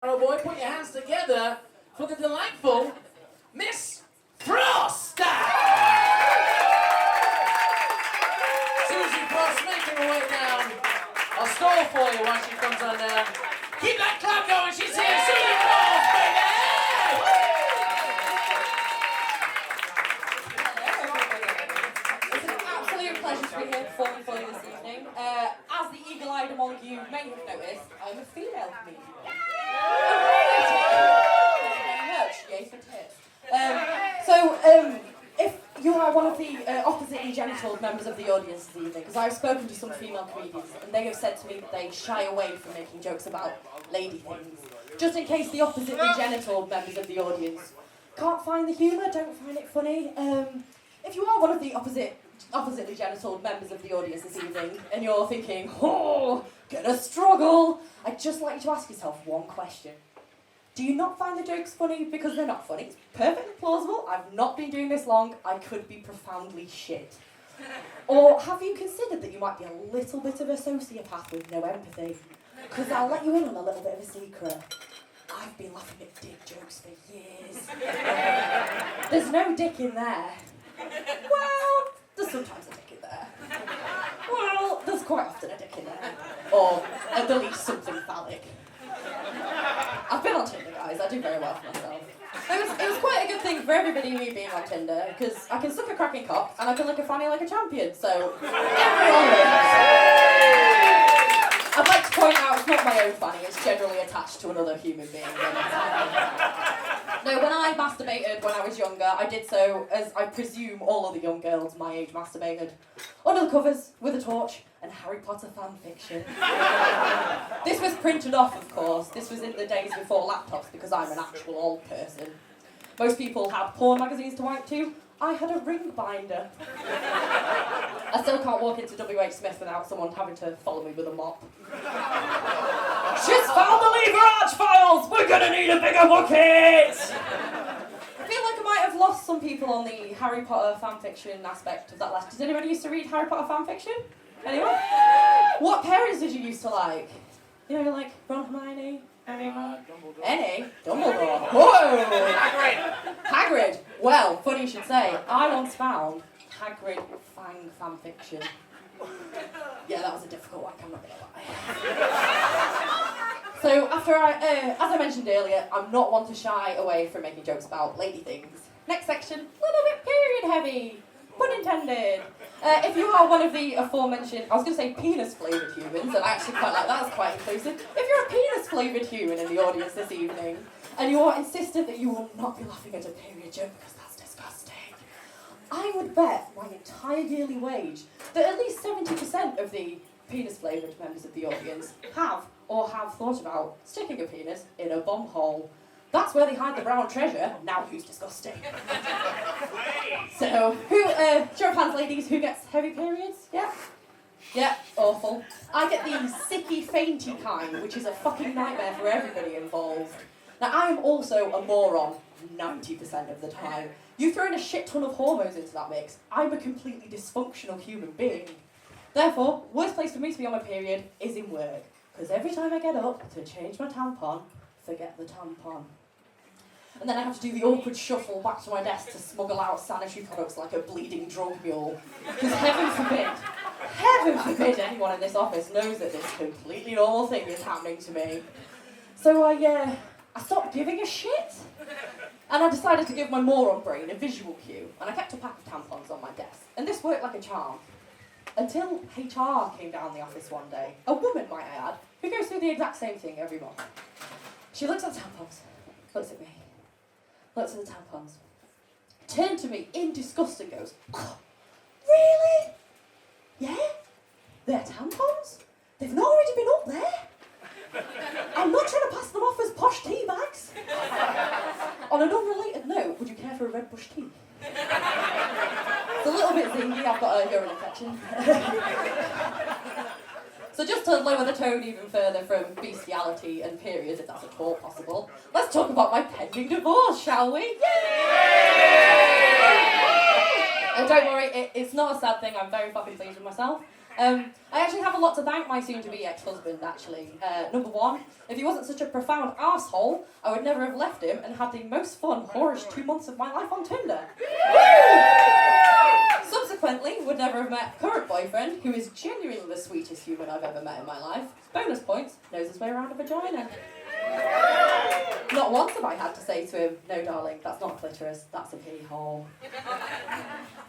Barrowboy, put your hands together for the delightful Miss Frost! Suzy Frost making her way down. I'll stall for you while she comes on down. Keep that clap going, she's here, Suzy Frost, baby! It's an absolute pleasure to be here performing for you this evening. As the eagle-eyed among you may have noticed, I'm a female comedian. If you are one of the oppositely genital members of the audience this evening, because I've spoken to some female comedians and they have said to me that they shy away from making jokes about lady things, just in case the oppositely genital members of the audience can't find the humour, don't find it funny. If you are one of the oppositely genital members of the audience this evening and you're thinking, oh, gonna struggle, I'd just like you to ask yourself one question. Do you not find the jokes funny because they're not funny? It's perfectly plausible. I've not been doing this long. I could be profoundly shit. Or have you considered that you might be a little bit of a sociopath with no empathy? Because I'll let you in on a little bit of a secret. I've been laughing at dick jokes for years. There's no dick in there. Well, there's sometimes a dick in there. Well, there's quite often a dick in there. Or at the least something phallic. I've been on Tinder, guys. I do very well for myself. It was quite a good thing for everybody me being on Tinder, because I can suck a cracking cock and I can lick a fanny like a champion, so everyone wins. I'd like to point out it's not my own fanny, it's generally attached to another human being. No, when I masturbated when I was younger, I did so as I presume all other young girls my age masturbated. Under the covers, with a torch, and Harry Potter fan fiction. This was printed off, of course. This was in the days before laptops because I'm an actual old person. Most people had porn magazines to wipe to. I had a ring binder. I still can't walk into WH Smith without someone having to follow me with a mop. She's found the lever arch files! We're gonna need a bigger bucket! I feel like I might have lost some people on the Harry Potter fanfiction aspect of that last. Does anybody used to read Harry Potter fanfiction? Anyone? What parents did you used to like? You know, like Ron, Hermione, Dumbledore. Any? Dumbledore. Whoa! Hagrid. Well, funny you should say. I once found Hagrid Fang fanfiction. Yeah, that was a difficult one, I'm not gonna lie. So, as I mentioned earlier, I'm not one to shy away from making jokes about lady things. Next section, a little bit period heavy. Pun intended. If you are one of the aforementioned, I was going to say penis-flavoured humans, and I actually quite like that, it's quite inclusive. If you're a penis-flavoured human in the audience this evening, and you are insistent that you will not be laughing at a period joke because that's disgusting, I would bet my entire yearly wage that at least 70% of the penis-flavoured members of the audience have thought about sticking a penis in a bomb hole. That's where they hide the brown treasure. Now who's disgusting? So, show of hands, ladies, who gets heavy periods? Yeah? Yeah, awful. I get the sicky, fainty kind, which is a fucking nightmare for everybody involved. Now, I am also a moron 90% of the time. You throw in a shit ton of hormones into that mix, I'm a completely dysfunctional human being. Therefore, worst place for me to be on my period is in work. Because every time I get up to change my tampon, forget the tampon. And then I have to do the awkward shuffle back to my desk to smuggle out sanitary products like a bleeding drug mule. Because heaven forbid anyone in this office knows that this completely normal thing is happening to me. So I stopped giving a shit. And I decided to give my moron brain a visual cue. And I kept a pack of tampons on my desk. And this worked like a charm. Until HR came down the office one day. A woman, might I add, who goes through the exact same thing every month. She looks at the tampons, looks at me, looks at the tampons, turned to me in disgust and goes, "Oh, really? Yeah? They're tampons? They've not already been up there? I'm not trying to pass them off as posh tea bags." On an unrelated note, would you care for a red bush tea? It's a little bit zingy, I've got a urine infection. So just to lower the tone even further from bestiality and periods, if that's at all possible, let's talk about my pending divorce, shall we? Yay! And don't worry, it's not a sad thing, I'm very fucking pleased with myself. I actually have a lot to thank my soon-to-be ex-husband, actually. Number one, if he wasn't such a profound arsehole, I would never have left him and had the most fun, whorish 2 months of my life on Tinder. Subsequently, would never have met current boyfriend, who is genuinely the sweetest human I've ever met in my life. Bonus points, knows his way around a vagina. Not once have I had to say to him, no darling, that's not a clitoris, that's a pee hole.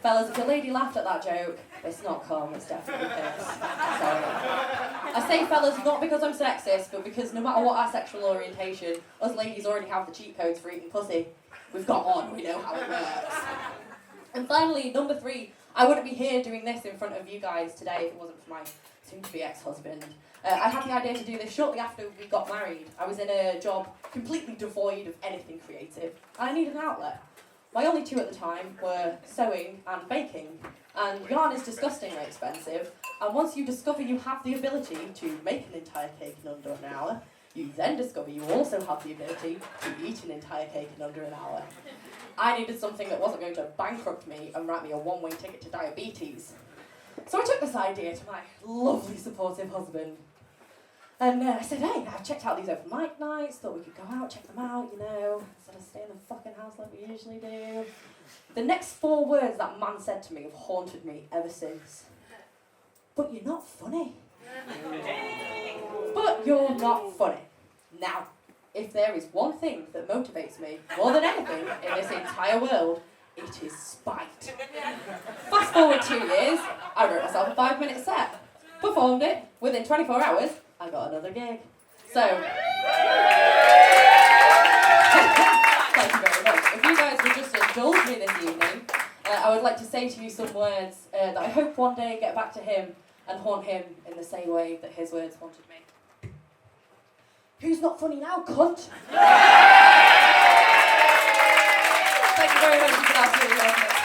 Fellas, if your lady laughed at that joke, it's not cum, it's definitely piss. Sorry. I say fellas not because I'm sexist, but because no matter what our sexual orientation, us ladies already have the cheat codes for eating pussy. We've got one, we know how it works. And finally, number 3, I wouldn't be here doing this in front of you guys today if it wasn't for my soon-to-be ex-husband. I had the idea to do this shortly after we got married. I was in a job completely devoid of anything creative, and I needed an outlet. My only 2 at the time were sewing and baking, and yarn is disgustingly expensive, and once you discover you have the ability to make an entire cake in under an hour, you then discover you also have the ability to eat an entire cake in under an hour. I needed something that wasn't going to bankrupt me and write me a one-way ticket to diabetes. So I took this idea to my lovely supportive husband. And I said, hey, I've checked out these open mic nights, thought we could go out, check them out, instead of staying in the fucking house like we usually do. The next 4 words that man said to me have haunted me ever since. But you're not funny. But you're not funny. Now, if there is one thing that motivates me more than anything in this entire world, it is spite. Fast forward 2 years, I wrote myself a 5-minute set, performed it, within 24 hours, I got another gig. So, thank you very much. If you guys would just indulge me this evening, I would like to say to you some words that I hope one day get back to him and haunt him in the same way that his words haunted me. Who's not funny now, cunt? Thank you very much. You can absolutely love it.